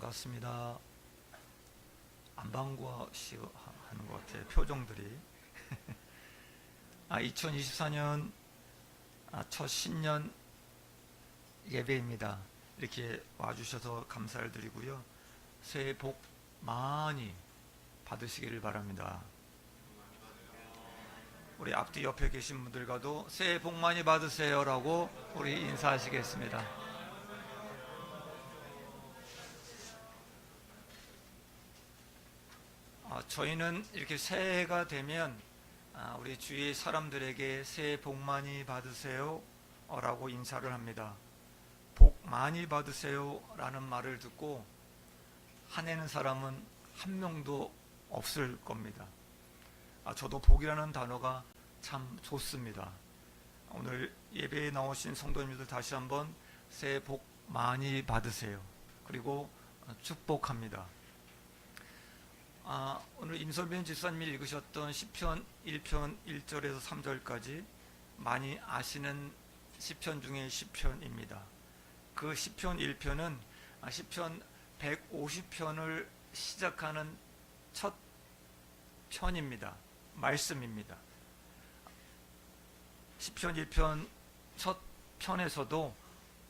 반갑습니다. 안방구시 하는 것 같아요. 표정들이. 2024년 첫 신년 예배입니다. 이렇게 와주셔서 감사를 드리고요. 새해 복 많이 받으시기를 바랍니다. 우리 앞뒤 옆에 계신 분들과도 새해 복 많이 받으세요라고 우리 인사하시겠습니다. 저희는 이렇게 새해가 되면 우리 주위 사람들에게 새해 복 많이 받으세요 라고 인사를 합니다. 복 많이 받으세요 라는 말을 듣고 화내는 사람은 한 명도 없을 겁니다. 저도 복이라는 단어가 참 좋습니다. 오늘 예배에 나오신 성도님들 다시 한번 새해 복 많이 받으세요. 그리고 축복합니다. 오늘 임설빈 집사님이 읽으셨던 시편 1편 1절에서 3절까지 많이 아시는 시편 중에 시편입니다. 그 시편 1편은 시편 150편을 시작하는 첫 편입니다. 말씀입니다. 시편 1편 첫 편에서도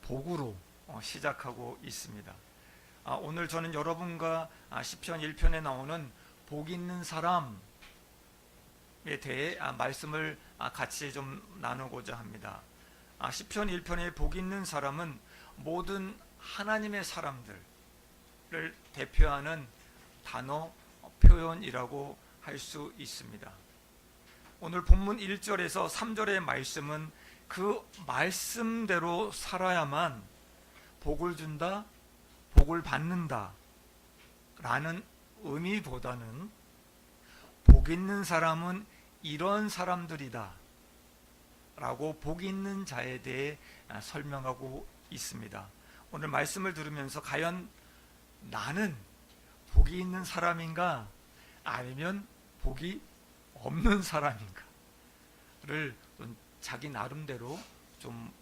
복으로 시작하고 있습니다. 오늘 저는 여러분과 시편 1편에 나오는 복 있는 사람에 대해 말씀을 같이 좀 나누고자 합니다. 시편 1편의 복 있는 사람은 모든 하나님의 사람들을 대표하는 단어 표현이라고 할 수 있습니다. 오늘 본문 1절에서 3절의 말씀은 그 말씀대로 살아야만 복을 준다, 복을 받는다 라는 의미보다는 복 있는 사람은 이런 사람들이다 라고 복 있는 자에 대해 설명하고 있습니다. 오늘 말씀을 들으면서 과연 나는 복이 있는 사람인가 아니면 복이 없는 사람인가를 자기 나름대로 좀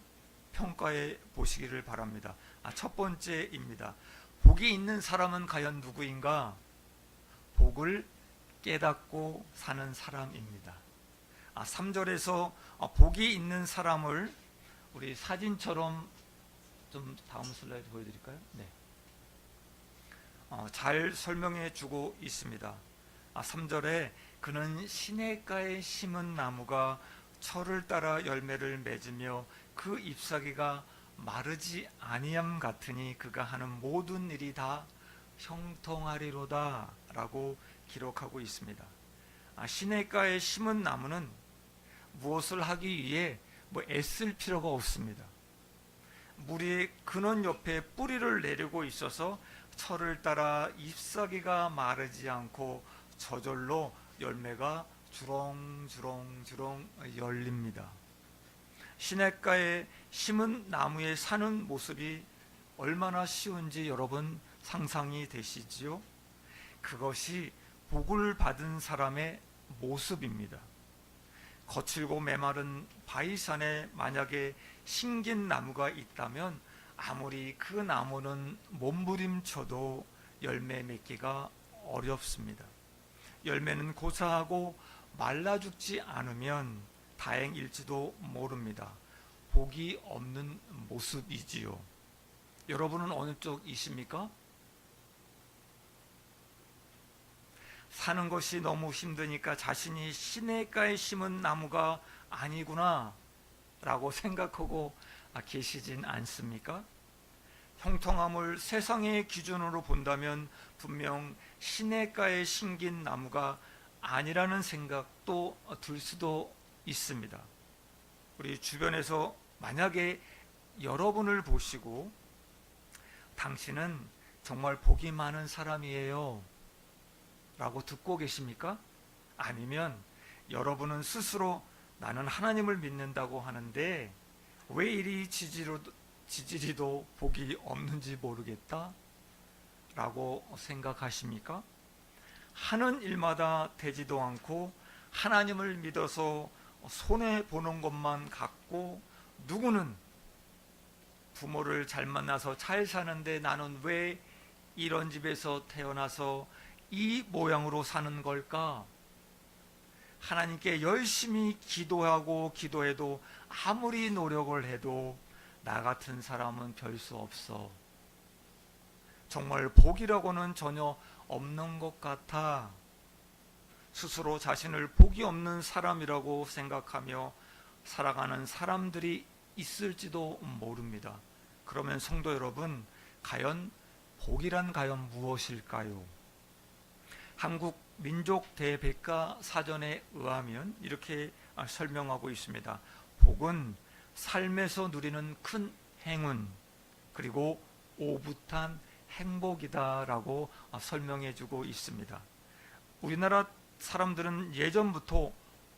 평가해 보시기를 바랍니다. 첫 번째입니다. 복이 있는 사람은 과연 누구인가? 복을 깨닫고 사는 사람입니다. 3절에서 복이 있는 사람을 우리 사진처럼 좀 다음 슬라이드 보여드릴까요? 네. 잘 설명해 주고 있습니다. 3절에 그는 시냇가에 심은 나무가 철을 따라 열매를 맺으며 그 잎사귀가 마르지 아니함 같으니 그가 하는 모든 일이 다 형통하리로다 라고 기록하고 있습니다. 시냇가에 심은 나무는 무엇을 하기 위해 애쓸 필요가 없습니다. 물이 근원 옆에 뿌리를 내리고 있어서 철을 따라 잎사귀가 마르지 않고 저절로 열매가 주렁주렁 열립니다. 시냇가에 심은 나무에 사는 모습이 얼마나 쉬운지 여러분 상상이 되시지요? 그것이 복을 받은 사람의 모습입니다. 거칠고 메마른 바위산에 만약에 심긴 나무가 있다면 아무리 그 나무는 몸부림쳐도 열매 맺기가 어렵습니다. 열매는 고사하고 말라 죽지 않으면 다행일지도 모릅니다. 복이 없는 모습이지요. 여러분은 어느 쪽이십니까? 사는 것이 너무 힘드니까 자신이 시냇가에 심은 나무가 아니구나 라고 생각하고 계시진 않습니까? 형통함을 세상의 기준으로 본다면 분명 시냇가에 심긴 나무가 아니라는 생각도 들 수도 있습니다. 우리 주변에서 만약에 여러분을 보시고 당신은 정말 복이 많은 사람이에요 라고 듣고 계십니까? 아니면 여러분은 스스로 나는 하나님을 믿는다고 하는데 왜 이리 지지리도 복이 없는지 모르겠다 라고 생각하십니까? 하는 일마다 되지도 않고 하나님을 믿어서 손해보는 것만 같고 누구는 부모를 잘 만나서 잘 사는데 나는 왜 이런 집에서 태어나서 이 모양으로 사는 걸까? 하나님께 열심히 기도하고 기도해도 아무리 노력을 해도 나 같은 사람은 별 수 없어. 정말 복이라고는 전혀 없는 것 같아. 스스로 자신을 복이 없는 사람이라고 생각하며 살아가는 사람들이 있을지도 모릅니다. 그러면 성도 여러분, 과연 복이란 과연 무엇일까요? 한국 민족 대백과 사전에 의하면 이렇게 설명하고 있습니다. 복은 삶에서 누리는 큰 행운 그리고 오붓한 행복이다라고 설명해 주고 있습니다. 우리나라 사람들은 예전부터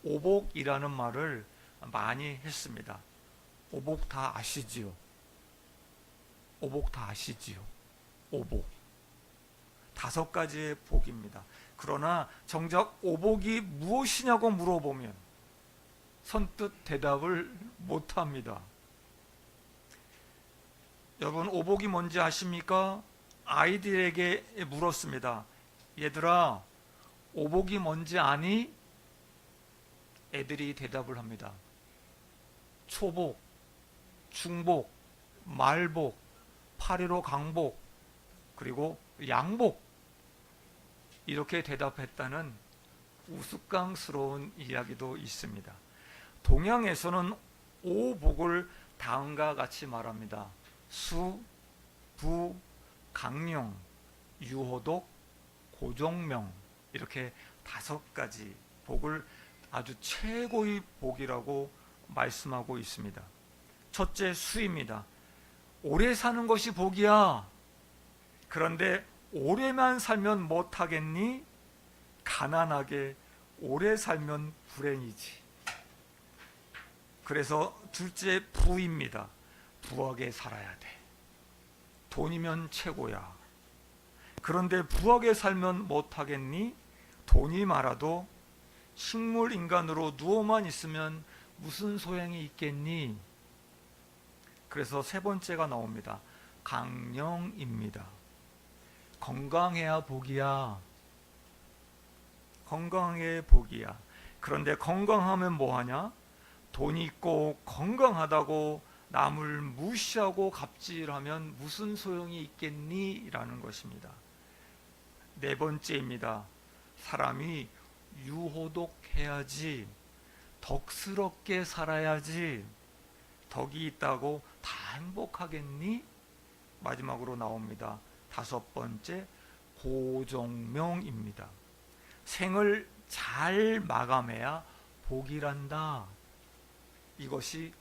오복이라는 말을 많이 했습니다. 오복 다 아시지요? 오복 다 아시지요? 오복 5가지의 복입니다. 그러나 정작 오복이 무엇이냐고 물어보면 선뜻 대답을 못합니다. 여러분, 오복이 뭔지 아십니까? 아이들에게 물었습니다. 얘들아, 오복이 뭔지 아니? 애들이 대답을 합니다. 초복, 중복, 말복, 8.15 강복, 그리고 양복, 이렇게 대답했다는 우스꽝스러운 이야기도 있습니다. 동양에서는 오복을 다음과 같이 말합니다. 수, 부, 강령, 유호독, 고종명, 이렇게 5가지 복을 아주 최고의 복이라고 말씀하고 있습니다. 첫째, 수입니다. 오래 사는 것이 복이야. 그런데 오래만 살면 못하겠니? 가난하게 오래 살면 불행이지. 그래서 둘째, 부입니다. 부하게 살아야 돼. 돈이면 최고야. 그런데 부하게 살면 못하겠니? 돈이 많아도 식물 인간으로 누워만 있으면 무슨 소용이 있겠니? 그래서 3번째가 나옵니다. 강령입니다. 건강해야 복이야. 건강해 복이야. 그런데 건강하면 뭐하냐? 돈이 있고 건강하다고 남을 무시하고 갑질하면 무슨 소용이 있겠니? 라는 것입니다. 4번째입니다. 사람이 유호독해야지, 덕스럽게 살아야지, 덕이 있다고 다 행복하겠니? 마지막으로 나옵니다. 5번째, 고종명입니다. 생을 잘 마감해야 복이란다. 이것이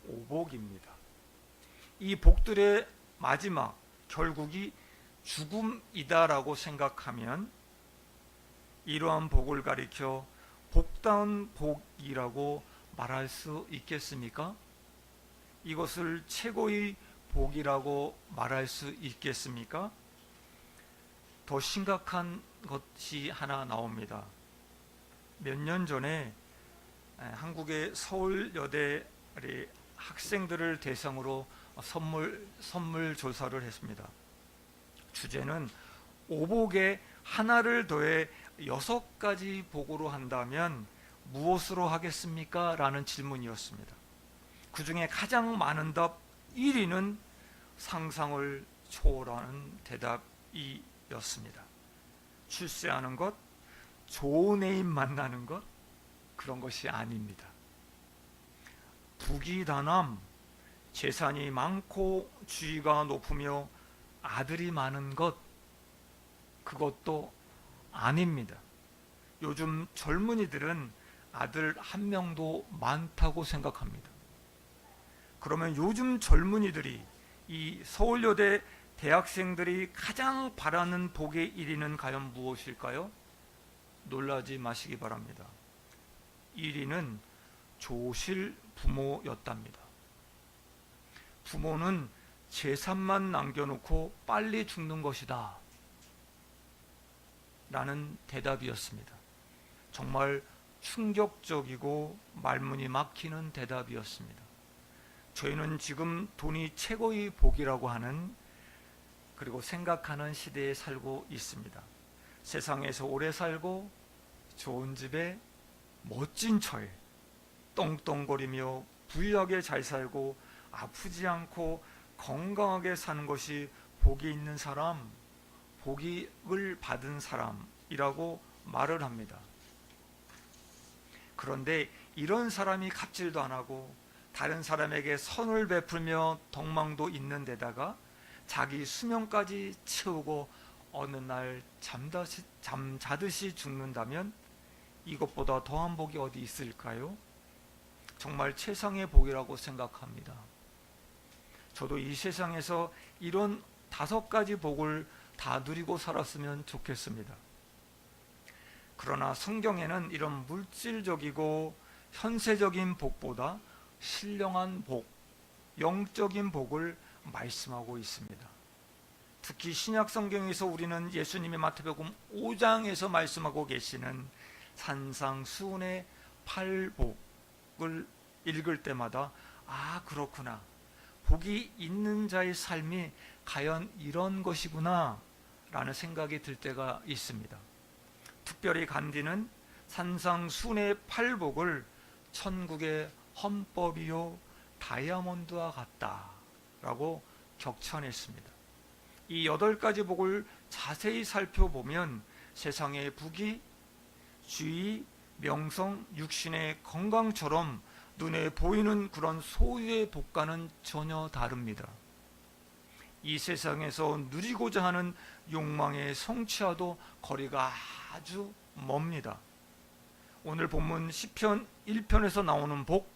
오복입니다. 이 복들의 마지막, 결국이 죽음이다라고 생각하면 이러한 복을 가리켜 복다운 복이라고 말할 수 있겠습니까? 이것을 최고의 복이라고 말할 수 있겠습니까? 더 심각한 것이 하나 나옵니다. 몇 년 전에 한국의 서울여대 학생들을 대상으로 선물 조사를 했습니다. 주제는 오복에 하나를 더해 6가지 복으로 한다면 무엇으로 하겠습니까? 라는 질문이었습니다. 그 중에 가장 많은 답 1위는 상상을 초월하는 대답이었습니다. 출세하는 것, 좋은 애인 만나는 것, 그런 것이 아닙니다. 부귀단함, 재산이 많고 지위가 높으며 아들이 많은 것, 그것도 아닙니다. 요즘 젊은이들은 아들 1명도 많다고 생각합니다. 그러면 요즘 젊은이들이, 이 서울여대 대학생들이 가장 바라는 복의 1위는 과연 무엇일까요? 놀라지 마시기 바랍니다. 1위는 조실 부모였답니다. 부모는 재산만 남겨놓고 빨리 죽는 것이다 라는 대답이었습니다. 정말 충격적이고 말문이 막히는 대답이었습니다. 저희는 지금 돈이 최고의 복이라고 하는 그리고 생각하는 시대에 살고 있습니다. 세상에서 오래 살고 좋은 집에 멋진 처에 똥똥거리며 부유하게 잘 살고 아프지 않고 건강하게 사는 것이 복이 있는 사람, 복을 받은 사람이라고 말을 합니다. 그런데 이런 사람이 갑질도 안 하고 다른 사람에게 선을 베풀며 덕망도 있는 데다가 자기 수명까지 채우고 어느 날 잠자듯이 죽는다면 이것보다 더한 복이 어디 있을까요? 정말 최상의 복이라고 생각합니다. 저도 이 세상에서 이런 5가지 복을 다 누리고 살았으면 좋겠습니다. 그러나 성경에는 이런 물질적이고 현세적인 복보다 신령한 복, 영적인 복을 말씀하고 있습니다. 특히 신약 성경에서 우리는 예수님이 마태복음 5장에서 말씀하고 계시는 산상수훈의 8복을 읽을 때마다 아, 그렇구나, 복이 있는 자의 삶이 과연 이런 것이구나 라는 생각이 들 때가 있습니다. 특별히 간디는 산상수훈의 8복을 천국의 헌법이요 다이아몬드와 같다 라고 격찬했습니다. 이 8가지 복을 자세히 살펴보면 세상의 부귀, 지위, 명성, 육신의 건강처럼 눈에 보이는 그런 소유의 복과는 전혀 다릅니다. 이 세상에서 누리고자 하는 욕망의 성취와도 거리가 아주 멉니다. 오늘 본문 시편 1편에서 나오는 복,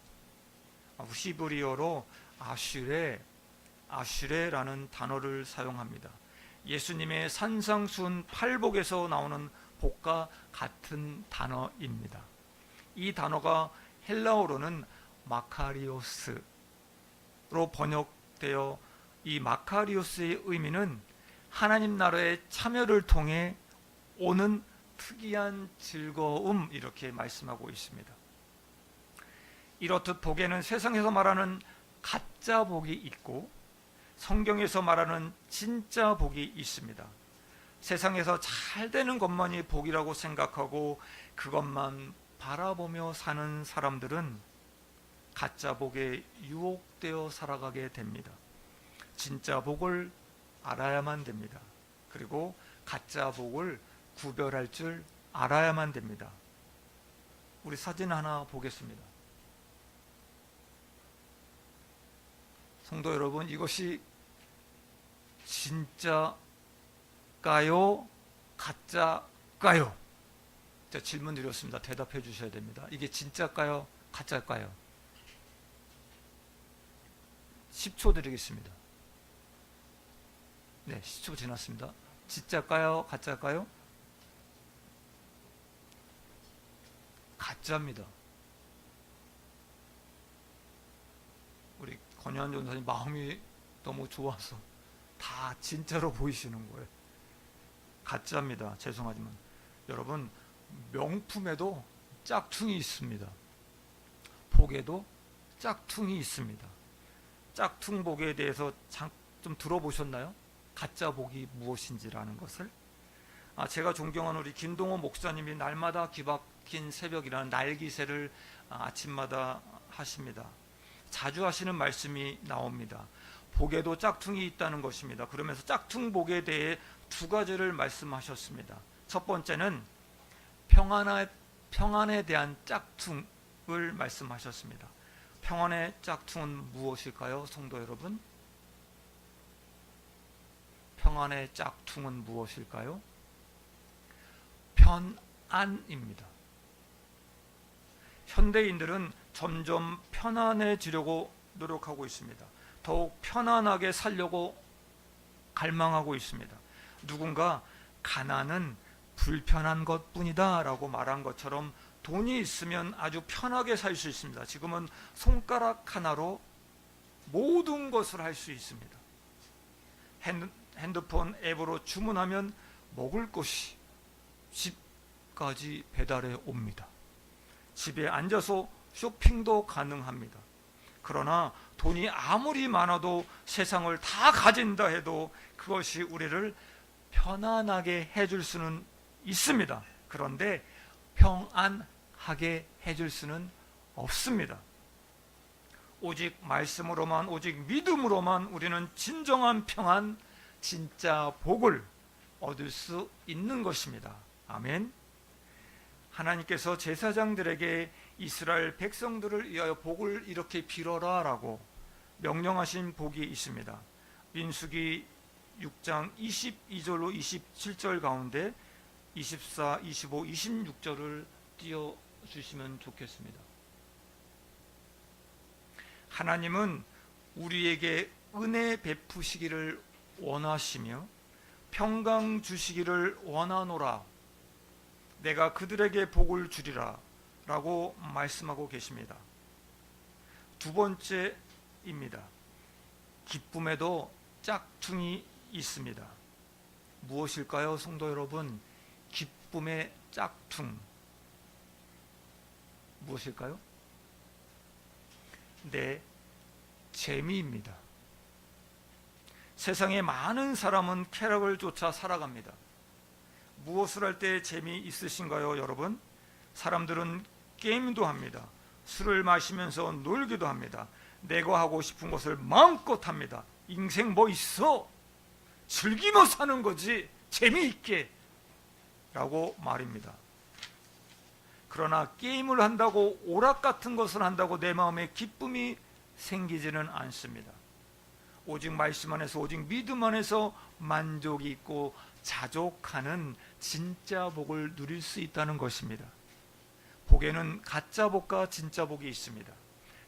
히브리어로 아슈레라는 단어를 사용합니다. 예수님의 산상수훈 8복에서 나오는 복과 같은 단어입니다. 이 단어가 헬라어로는 마카리오스로 번역되어 이 마카리오스의 의미는 하나님 나라의 참여를 통해 오는 특이한 즐거움, 이렇게 말씀하고 있습니다. 이렇듯 복에는 세상에서 말하는 가짜 복이 있고 성경에서 말하는 진짜 복이 있습니다. 세상에서 잘 되는 것만이 복이라고 생각하고 그것만 바라보며 사는 사람들은 가짜 복에 유혹되어 살아가게 됩니다. 진짜 복을 알아야만 됩니다. 그리고 가짜 복을 구별할 줄 알아야만 됩니다. 우리 사진 하나 보겠습니다. 성도 여러분, 이것이 진짜가요? 가짜가요? 제가 질문 드렸습니다. 대답해 주셔야 됩니다. 이게 진짜가요? 가짜가요? 10초 드리겠습니다. 네, 10초 지났습니다. 진짜가요? 가짜가요? 가짜입니다. 우리 권유한 전사님 마음이 너무 좋아서 다 진짜로 보이시는 거예요. 가짜입니다. 죄송하지만 여러분, 명품에도 짝퉁이 있습니다. 복에도 짝퉁이 있습니다. 짝퉁 복에 대해서 좀 들어보셨나요? 가짜 복이 무엇인지라는 것을. 제가 존경하는 우리 김동호 목사님이 날마다 기박힌 새벽이라는 날기세를 아침마다 하십니다. 자주 하시는 말씀이 나옵니다. 복에도 짝퉁이 있다는 것입니다. 그러면서 짝퉁 복에 대해 2가지를 말씀하셨습니다. 첫 번째는 평안에 대한 짝퉁을 말씀하셨습니다. 평안의 짝퉁은 무엇일까요, 성도 여러분? 평안의 짝퉁은 무엇일까요? 편안입니다. 현대인들은 점점 편안해지려고 노력하고 있습니다. 더욱 편안하게 살려고 갈망하고 있습니다. 누군가 가난은 불편한 것뿐이다 라고 말한 것처럼 돈이 있으면 아주 편하게 살 수 있습니다. 지금은 손가락 하나로 모든 것을 할 수 있습니다. 핸드폰 앱으로 주문하면 먹을 것이 집까지 배달해 옵니다. 집에 앉아서 쇼핑도 가능합니다. 그러나 돈이 아무리 많아도 세상을 다 가진다 해도 그것이 우리를 편안하게 해줄 수는 있습니다. 그런데 평안하게 해줄 수는 없습니다. 오직 말씀으로만, 오직 믿음으로만 우리는 진정한 평안, 진짜 복을 얻을 수 있는 것입니다. 아멘. 하나님께서 제사장들에게 이스라엘 백성들을 위하여 복을 이렇게 빌어라 라고 명령하신 복이 있습니다. 민수기 6장 22절로 27절 가운데 24, 25, 26절을 띄워주시면 좋겠습니다. 하나님은 우리에게 은혜 베푸시기를 원하시며 평강 주시기를 원하노라. 내가 그들에게 복을 주리라 라고 말씀하고 계십니다. 두 번째입니다. 기쁨에도 짝퉁이 있습니다. 무엇일까요, 성도 여러분? 기쁨의 짝퉁 무엇일까요? 네, 재미입니다. 세상에 많은 사람은 쾌락을 쫓아 살아갑니다. 무엇을 할 때 재미있으신가요, 여러분? 사람들은 게임도 합니다. 술을 마시면서 놀기도 합니다. 내가 하고 싶은 것을 마음껏 합니다. 인생 뭐 있어? 즐기며 사는 거지, 재미있게 라고 말입니다. 그러나 게임을 한다고, 오락 같은 것을 한다고 내 마음에 기쁨이 생기지는 않습니다. 오직 말씀 안에서, 오직 믿음 안에서 만족이 있고 자족하는 진짜 복을 누릴 수 있다는 것입니다. 복에는 가짜 복과 진짜 복이 있습니다.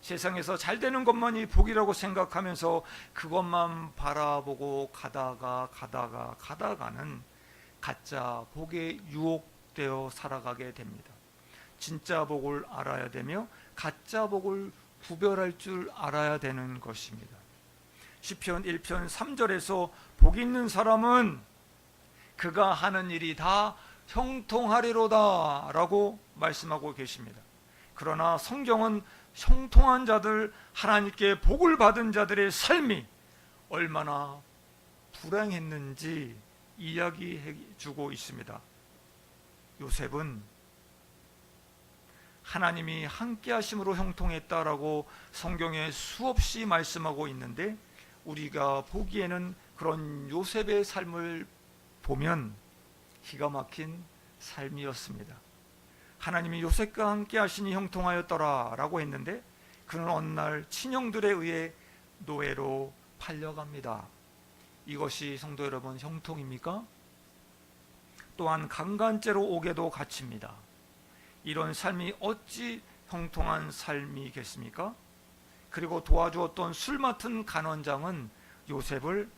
세상에서 잘 되는 것만이 복이라고 생각하면서 그것만 바라보고 가다가는 가짜 복에 유혹되어 살아가게 됩니다. 진짜 복을 알아야 되며 가짜 복을 구별할 줄 알아야 되는 것입니다. 시편 1편 3절에서 복 있는 사람은 그가 하는 일이 다 형통하리로다 라고 말씀하고 계십니다. 그러나 성경은 형통한 자들, 하나님께 복을 받은 자들의 삶이 얼마나 불행했는지 이야기해 주고 있습니다. 요셉은 하나님이 함께 하심으로 형통했다라고 성경에 수없이 말씀하고 있는데, 우리가 보기에는 그런 요셉의 삶을 보면 기가 막힌 삶이었습니다. 하나님이 요셉과 함께 하시니 형통하였더라 라고 했는데, 그는 어느 날 친형들에 의해 노예로 팔려갑니다. 이것이 성도 여러분 형통입니까? 또한 강간죄로 오게도 갇힙니다. 이런 삶이 어찌 형통한 삶이겠습니까? 그리고 도와주었던 술 맡은 간원장은 요셉을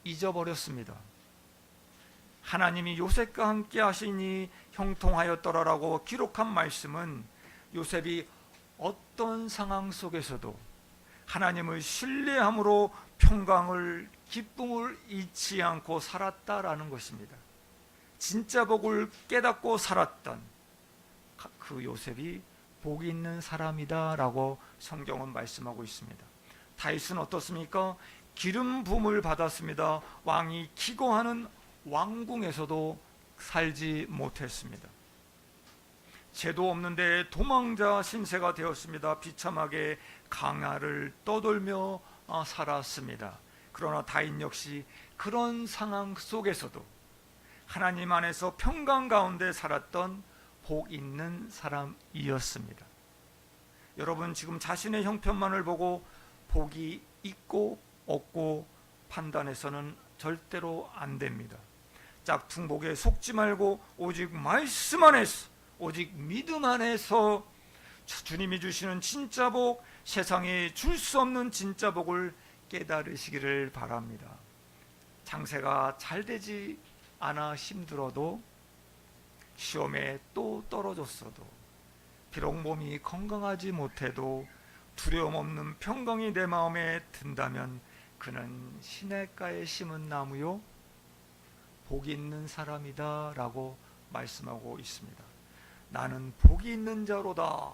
잊어버렸습니다. 하나님이 요셉과 함께 하시니 형통하였더라라고 기록한 말씀은 요셉이 어떤 상황 속에서도 하나님을 신뢰함으로 평강을, 기쁨을 잃지 않고 살았다라는 것입니다. 진짜 복을 깨닫고 살았던 그 요셉이 복 있는 사람이다 라고 성경은 말씀하고 있습니다. 다윗은 어떻습니까? 기름 부음을 받았습니다. 왕이 기거하는 왕궁에서도 살지 못했습니다. 죄도 없는데 도망자 신세가 되었습니다. 비참하게 강야를 떠돌며 살았습니다. 그러나 다윗 역시 그런 상황 속에서도 하나님 안에서 평강 가운데 살았던 복 있는 사람이었습니다. 여러분, 지금 자신의 형편만을 보고 복이 있고 없고 판단해서는 절대로 안 됩니다. 짝퉁 복에 속지 말고 오직 말씀 안에서, 오직 믿음 안에서 주님이 주시는 진짜 복, 세상에 줄 수 없는 진짜 복을 깨달으시기를 바랍니다. 장세가 잘 되지 않아 힘들어도, 시험에 또 떨어졌어도, 비록 몸이 건강하지 못해도 두려움 없는 평강이 내 마음에 든다면 그는 시냇가에 심은 나무요 복이 있는 사람이다 라고 말씀하고 있습니다. 나는 복이 있는 자로다,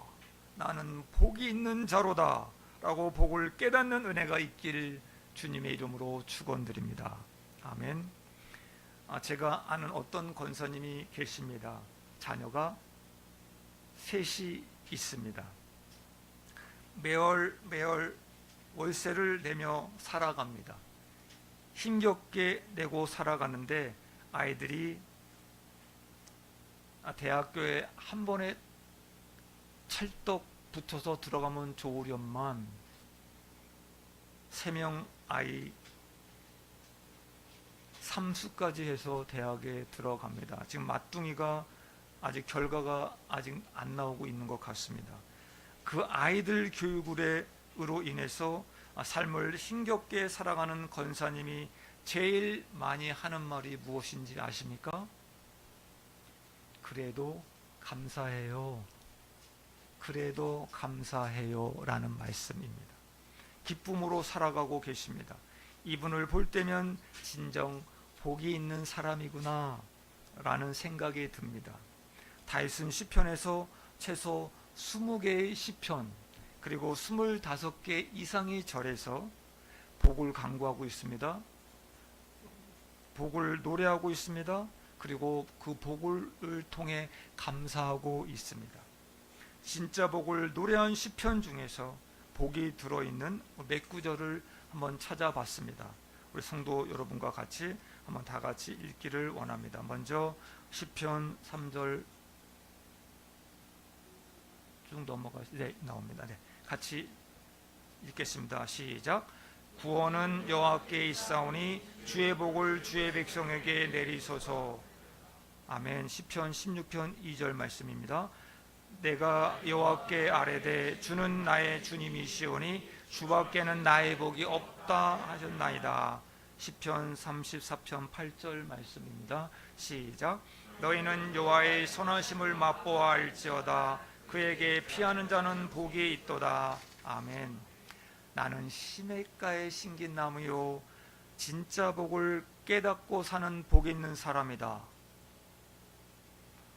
나는 복이 있는 자로다 라고 복을 깨닫는 은혜가 있길 주님의 이름으로 축원드립니다. 아멘. 제가 아는 어떤 권사님이 계십니다. 자녀가 셋이 있습니다. 매월 월세를 내며 살아갑니다. 힘겹게 내고 살아가는데 아이들이 대학교에 한 번에 찰떡 붙어서 들어가면 좋으련만 3명 아이 삼수까지 해서 대학에 들어갑니다. 지금 맞둥이가 아직 결과가 아직 안 나오고 있는 것 같습니다. 그 아이들 교육으로 인해서 삶을 힘겹게 살아가는 권사님이 제일 많이 하는 말이 무엇인지 아십니까? 그래도 감사해요. 그래도 감사해요 라는 말씀입니다. 기쁨으로 살아가고 계십니다. 이분을 볼 때면 진정 복이 있는 사람이구나 라는 생각이 듭니다. 다윗은 시편에서 최소 20개의 시편 그리고 25개 이상의 절에서 복을 간구하고 있습니다. 복을 노래하고 있습니다. 그리고 그 복을 통해 감사하고 있습니다. 진짜 복을 노래한 시편 중에서 복이 들어있는 몇 구절을 한번 찾아봤습니다. 우리 성도 여러분과 같이 한번 다 같이 읽기를 원합니다. 먼저 시편 3절 쭉 나옵니다. 같이 읽겠습니다. 시작. 구원은 여호와께 있사오니 주의 복을 주의 백성에게 내리소서. 아멘. 시편 16편 2절 말씀입니다. 내가 여호와께 아뢰되 주는 나의 주님이시오니 주밖에는 나의 복이 없다 하셨나이다. 시편 34편 8절 말씀입니다. 시작. 너희는 여호와의 선하심을 맛보아 알지어다. 그에게 피하는 자는 복이 있도다. 아멘. 나는 시냇가에 심긴 나무요 진짜 복을 깨닫고 사는 복이 있는 사람이다.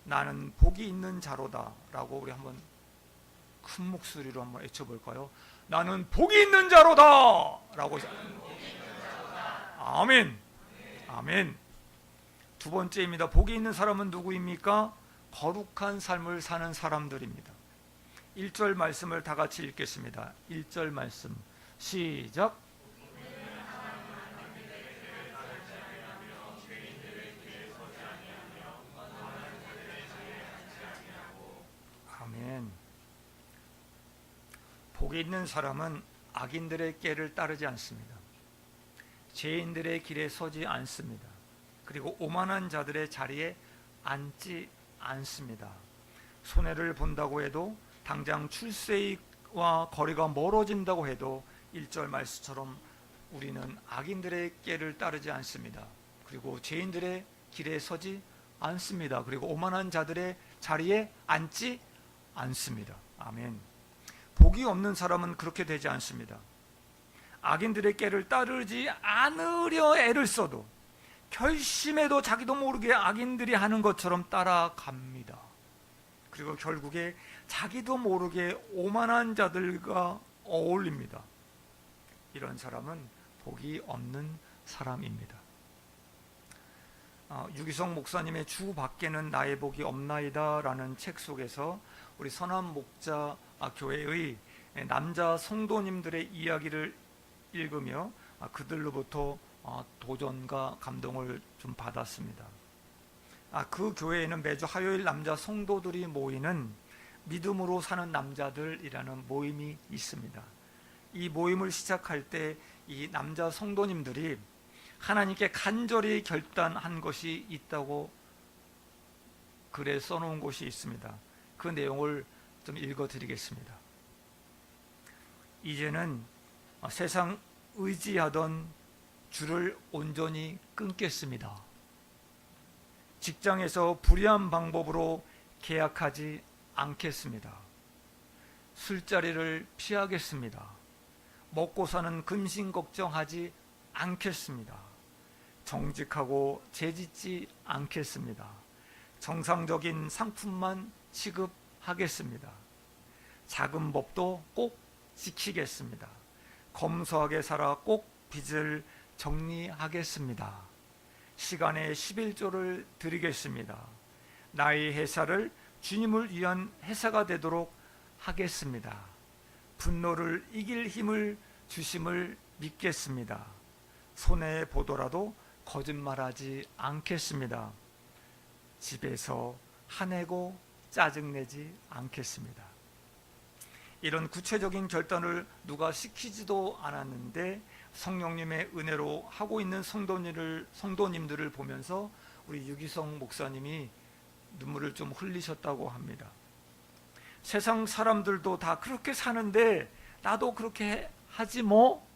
나는 복이 있는 자로다 라고 우리 한번 큰 목소리로 한번 외쳐볼까요? 나는 복이 있는 자로다 라고. 아멘. 아멘. 두 번째입니다. 복이 있는 사람은 누구입니까? 거룩한 삶을 사는 사람들입니다. 1절 말씀을 다 같이 읽겠습니다. 1절 말씀 시작. 아멘. 복이 있는 사람은 악인들의 꾀를 따르지 않습니다. 죄인들의 길에 서지 않습니다. 그리고 오만한 자들의 자리에 앉지 않습니다. 손해를 본다고 해도 당장 출세와 거리가 멀어진다고 해도 1절 말씀처럼 우리는 악인들의 꾀를 따르지 않습니다. 그리고 죄인들의 길에 서지 않습니다. 그리고 오만한 자들의 자리에 앉지 않습니다. 아멘. 복이 없는 사람은 그렇게 되지 않습니다. 악인들의 꾀를 따르지 않으려 애를 써도 결심해도 자기도 모르게 악인들이 하는 것처럼 따라갑니다. 그리고 결국에 자기도 모르게 오만한 자들과 어울립니다. 이런 사람은 복이 없는 사람입니다. 유기성 목사님의 주 밖에는 나의 복이 없나이다 라는 책 속에서 우리 선한 목자 교회의 남자 성도님들의 이야기를 읽으며 그들로부터 도전과 감동을 좀 받았습니다. 그 교회에는 매주 화요일 남자 성도들이 모이는 믿음으로 사는 남자들이라는 모임이 있습니다. 이 모임을 시작할 때 이 남자 성도님들이 하나님께 간절히 결단한 것이 있다고 글에 써놓은 곳이 있습니다. 그 내용을 좀 읽어드리겠습니다. 이제는 세상 의지하던 주를 온전히 끊겠습니다. 직장에서 불의한 방법으로 계약하지 않겠습니다. 술자리를 피하겠습니다. 먹고 사는 근심 걱정하지 않겠습니다. 정직하고 재짓지 않겠습니다. 정상적인 상품만 취급하겠습니다. 작은 법도 꼭 지키겠습니다. 검소하게 살아 꼭 빚을 정리하겠습니다. 시간에 11조를 드리겠습니다. 나의 회사를 주님을 위한 회사가 되도록 하겠습니다. 분노를 이길 힘을 주심을 믿겠습니다. 손해보더라도 거짓말하지 않겠습니다. 집에서 화내고 짜증내지 않겠습니다. 이런 구체적인 결단을 누가 시키지도 않았는데 성령님의 은혜로 하고 있는 성도님들을 보면서 우리 유기성 목사님이 눈물을 좀 흘리셨다고 합니다. 세상 사람들도 다 그렇게 사는데 나도 그렇게 하지 뭐?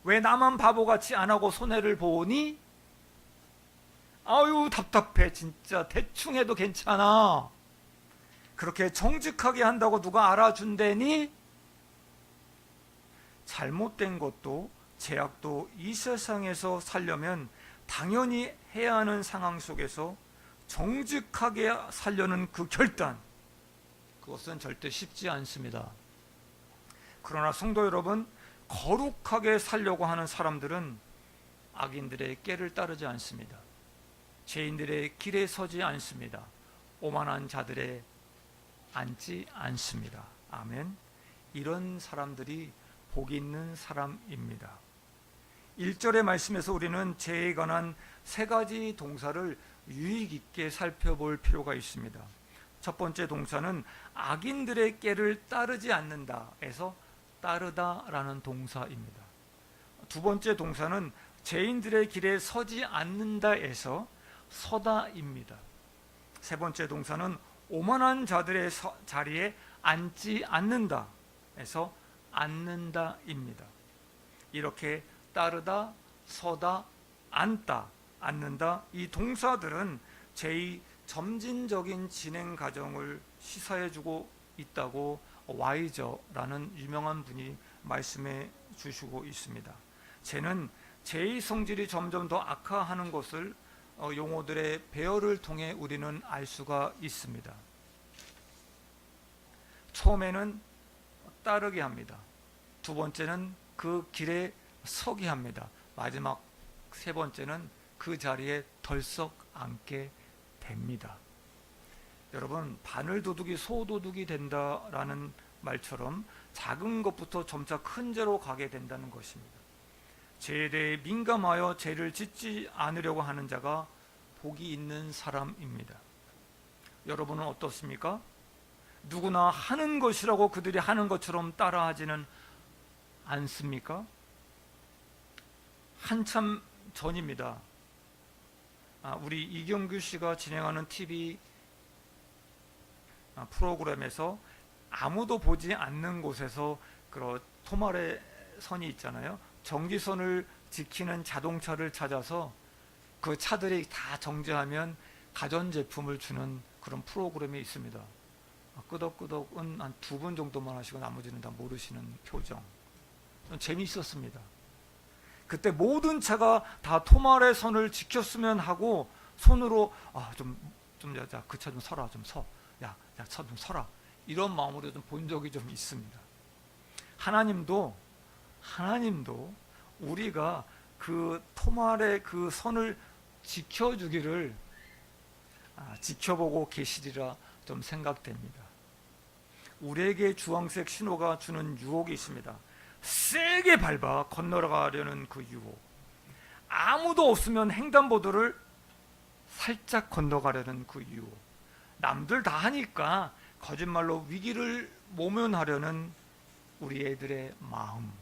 왜 나만 바보같이 안 하고 손해를 보니? 아유 답답해. 진짜 대충 해도 괜찮아. 그렇게 정직하게 한다고 누가 알아준다니? 잘못된 것도 제약도 이 세상에서 살려면 당연히 해야 하는 상황 속에서 정직하게 살려는 그 결단, 그것은 절대 쉽지 않습니다. 그러나 성도 여러분, 거룩하게 살려고 하는 사람들은 악인들의 꾀를 따르지 않습니다. 죄인들의 길에 서지 않습니다. 오만한 자들의 앉지 않습니다. 아멘. 이런 사람들이 복이 있는 사람입니다. 1절의 말씀에서 우리는 죄에 관한 세 가지 동사를 유익 있게 살펴볼 필요가 있습니다. 첫 번째 동사는 악인들의 꾀를 따르지 않는다에서 따르다라는 동사입니다. 두 번째 동사는 죄인들의 길에 서지 않는다에서 서다입니다. 세 번째 동사는 오만한 자들의 자리에 앉지 않는다에서 앉는다입니다. 이렇게 따르다, 서다, 앉다, 앉는다, 이 동사들은 제2 점진적인 진행 과정을 시사해주고 있다고 와이저라는 유명한 분이 말씀해 주시고 있습니다. 쟤는 제2 성질이 점점 더 악화하는 것을 용어들의 배열을 통해 우리는 알 수가 있습니다. 처음에는 따르게 합니다. 두 번째는 그 길에 서게 합니다. 마지막 세 번째는 그 자리에 덜썩 앉게 됩니다. 여러분, 바늘도둑이 소도둑이 된다라는 말처럼 작은 것부터 점차 큰 죄로 가게 된다는 것입니다. 죄에 대해 민감하여 죄를 짓지 않으려고 하는 자가 복이 있는 사람입니다. 여러분은 어떻습니까? 누구나 하는 것이라고 그들이 하는 것처럼 따라하지는 않습니까? 한참 전입니다. 우리 이경규 씨가 진행하는 TV 프로그램에서 아무도 보지 않는 곳에서 그 토말의 선이 있잖아요. 정지선을 지키는 자동차를 찾아서 그 차들이 다 정지하면 가전제품을 주는 그런 프로그램이 있습니다. 끄덕끄덕은 한 2분 정도만 하시고 나머지는 다 모르시는 표정. 재미있었습니다. 그때 모든 차가 다 토말의 선을 지켰으면 하고 손으로 자, 그 차 좀 서라, 좀 서. 야, 차 좀 서라. 이런 마음으로 좀 본 적이 좀 있습니다. 하나님도 우리가 그 토말의 그 선을 지켜주기를 지켜보고 계시리라 좀 생각됩니다. 우리에게 주황색 신호가 주는 유혹이 있습니다. 세게 밟아 건너가려는 그 유혹. 아무도 없으면 횡단보도를 살짝 건너가려는 그 유혹. 남들 다 하니까 거짓말로 위기를 모면하려는 우리 애들의 마음.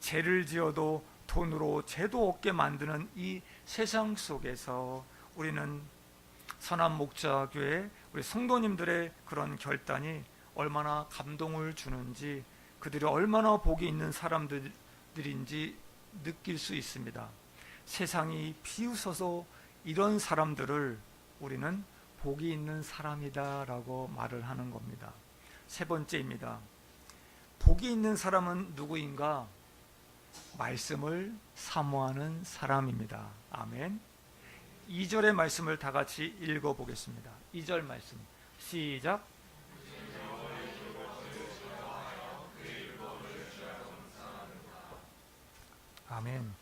죄를 지어도 돈으로 죄도 없게 만드는 이 세상 속에서 우리는 선한 목자교회 우리 성도님들의 그런 결단이 얼마나 감동을 주는지, 그들이 얼마나 복이 있는 사람들인지 느낄 수 있습니다. 세상이 비웃어서 이런 사람들을 우리는 복이 있는 사람이다 라고 말을 하는 겁니다. 세 번째입니다. 복이 있는 사람은 누구인가? 말씀을 사모하는 사람입니다. 아멘. 2절의 말씀을 다 같이 읽어보겠습니다. 2절 말씀 시작. 아멘.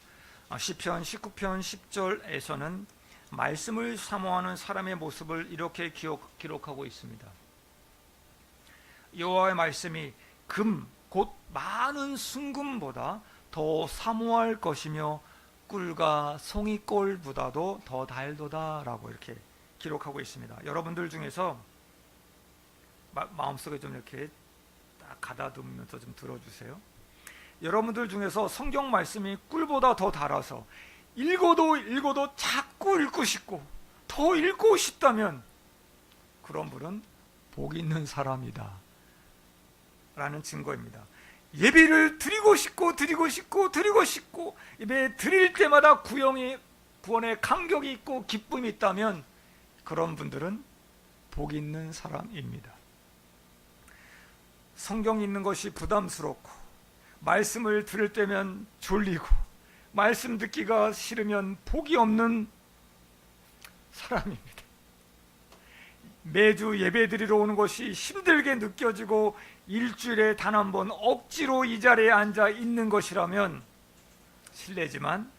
시편 19편 10절에서는 말씀을 사모하는 사람의 모습을 이렇게 기록하고 있습니다. 여호와의 말씀이 금 곧 많은 순금보다 더 사모할 것이며 꿀과 송이꼴보다도 더 달도다라고 이렇게 기록하고 있습니다. 여러분들 중에서 마음속에 좀 이렇게 딱 가다듬으면서 좀 들어주세요. 여러분들 중에서 성경 말씀이 꿀보다 더 달아서 읽어도 자꾸 읽고 싶고 더 읽고 싶다면 그런 분은 복 있는 사람이다 라는 증거입니다. 예배를 드리고 싶고 예배 드릴 때마다 구원의 감격이 있고 기쁨이 있다면 그런 분들은 복 있는 사람입니다. 성경 읽는 것이 부담스럽고 말씀을 들을 때면 졸리고 말씀 듣기가 싫으면 복이 없는 사람입니다. 매주 예배 드리러 오는 것이 힘들게 느껴지고 일주일에 단 한 번 억지로 이 자리에 앉아 있는 것이라면 실례지만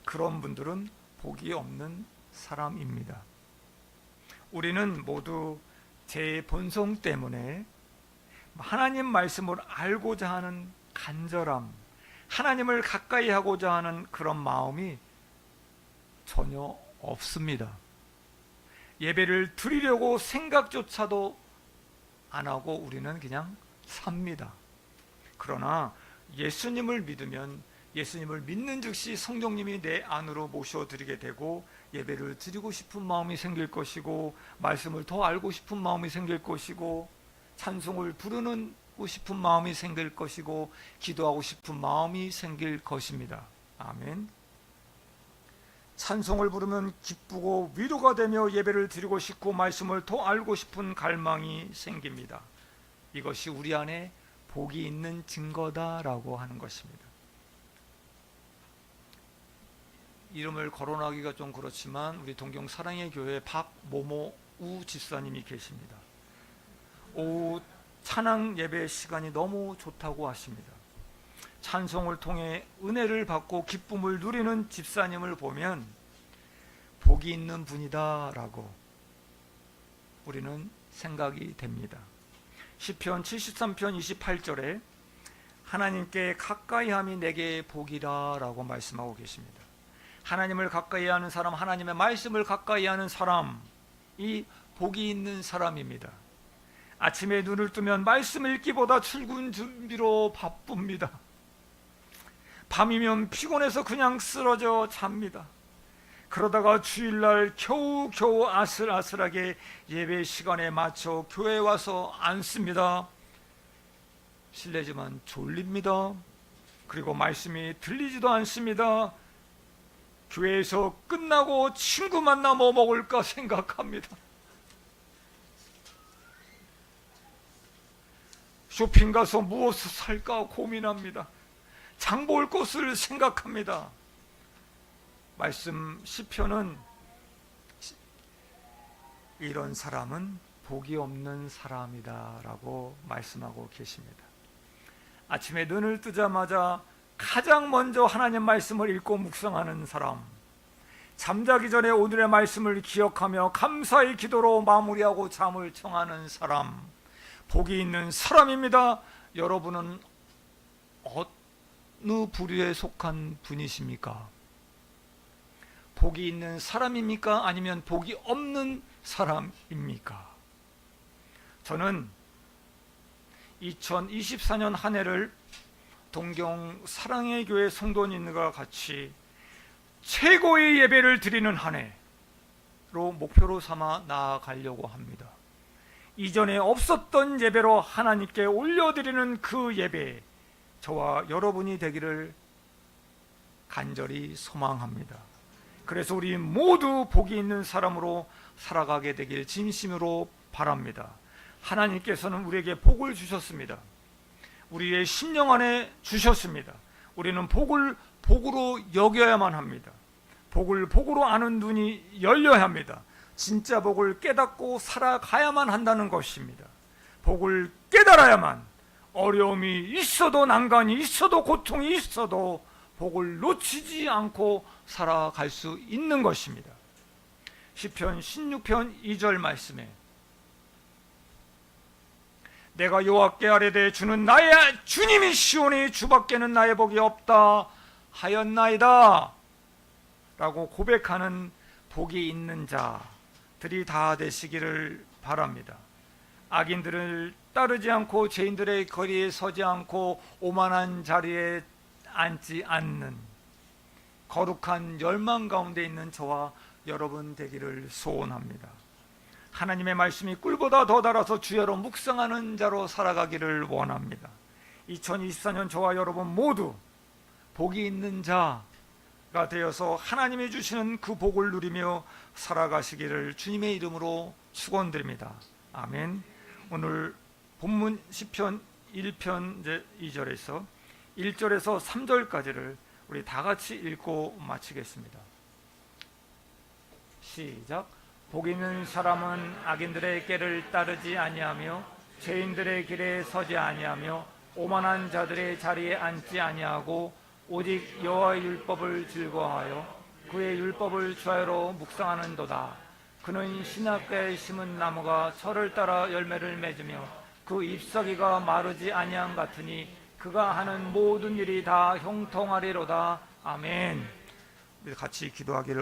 그런 분들은 복이 없는 사람입니다. 우리는 모두 제 본성 때문에 하나님 말씀을 알고자 하는 간절함, 하나님을 가까이 하고자 하는 그런 마음이 전혀 없습니다. 예배를 드리려고 생각조차도 안 하고 우리는 그냥 삽니다. 그러나 예수님을 믿으면 예수님을 믿는 즉시 성령님이 내 안으로 모셔드리게 되고 예배를 드리고 싶은 마음이 생길 것이고 말씀을 더 알고 싶은 마음이 생길 것이고 찬송을 부르고 싶은 마음이 생길 것이고 기도하고 싶은 마음이 생길 것입니다. 아멘. 찬송을 부르면 기쁘고 위로가 되며 예배를 드리고 싶고 말씀을 더 알고 싶은 갈망이 생깁니다. 이것이 우리 안에 복이 있는 증거다라고 하는 것입니다. 이름을 거론하기가 좀 그렇지만 우리 동경 사랑의 교회 박모모 우 집사님이 계십니다. 오후 찬양 예배 시간이 너무 좋다고 하십니다. 찬송을 통해 은혜를 받고 기쁨을 누리는 집사님을 보면 복이 있는 분이다라고 우리는 생각이 됩니다. 시편 73편 28절에 하나님께 가까이함이 내게 복이라라고 말씀하고 계십니다. 하나님을 가까이하는 사람, 하나님의 말씀을 가까이하는 사람이 복이 있는 사람입니다. 아침에 눈을 뜨면 말씀 읽기보다 출근 준비로 바쁩니다. 밤이면 피곤해서 그냥 쓰러져 잡니다. 그러다가 주일날 겨우 아슬아슬하게 예배 시간에 맞춰 교회에 와서 앉습니다. 실례지만 졸립니다. 그리고 말씀이 들리지도 않습니다. 교회에서 끝나고 친구 만나 뭐 먹을까 생각합니다. 쇼핑 가서 무엇을 살까 고민합니다. 장 볼 것을 생각합니다. 말씀 시편은 이런 사람은 복이 없는 사람이다 라고 말씀하고 계십니다. 아침에 눈을 뜨자마자 가장 먼저 하나님 말씀을 읽고 묵상하는 사람, 잠자기 전에 오늘의 말씀을 기억하며 감사의 기도로 마무리하고 잠을 청하는 사람, 복이 있는 사람입니다. 여러분은 어느 부류에 속한 분이십니까? 복이 있는 사람입니까? 아니면 복이 없는 사람입니까? 저는 2024년 한 해를 동경 사랑의 교회 성도님과 같이 최고의 예배를 드리는 한 해로 목표로 삼아 나아가려고 합니다. 이전에 없었던 예배로 하나님께 올려드리는 그 예배, 저와 여러분이 되기를 간절히 소망합니다. 그래서 우리 모두 복이 있는 사람으로 살아가게 되길 진심으로 바랍니다. 하나님께서는 우리에게 복을 주셨습니다. 우리의 심령 안에 주셨습니다. 우리는 복을 복으로 여겨야만 합니다. 복을 복으로 아는 눈이 열려야 합니다. 진짜 복을 깨닫고 살아가야만 한다는 것입니다. 복을 깨달아야만 어려움이 있어도 난관이 있어도 고통이 있어도 복을 놓치지 않고 살아갈 수 있는 것입니다. 시편 16편 2절 말씀에 내가 여호와께 아뢰되 주는 나의 주님이시오니 주밖에는 나의 복이 없다 하였나이다 라고 고백하는 복이 있는 자들이 다 되시기를 바랍니다. 악인들을 따르지 않고 죄인들의 거리에 서지 않고 오만한 자리에 앉지 않는 거룩한 열망 가운데 있는 저와 여러분 되기를 소원합니다. 하나님의 말씀이 꿀보다 더 달아서 주야로 묵상하는 자로 살아가기를 원합니다. 2024년 저와 여러분 모두 복이 있는 자가 되어서 하나님이 주시는 그 복을 누리며 살아가시기를 주님의 이름으로 축원드립니다. 아멘. 오늘 본문 시편 1편 2절에서 1절에서 3절까지를 우리 다 같이 읽고 마치겠습니다. 시작. 복 있는 사람은 악인들의 꾀를 따르지 아니하며 죄인들의 길에 서지 아니하며 오만한 자들의 자리에 앉지 아니하고 오직 여호와의 율법을 즐거워하여 그의 율법을 주야로 묵상하는도다. 그는 신학가에 심은 나무가 철을 따라 열매를 맺으며 그 잎사귀가 마르지 아니함 같으니 그가 하는 모든 일이 다 형통하리로다. 아멘. 같이 기도하기를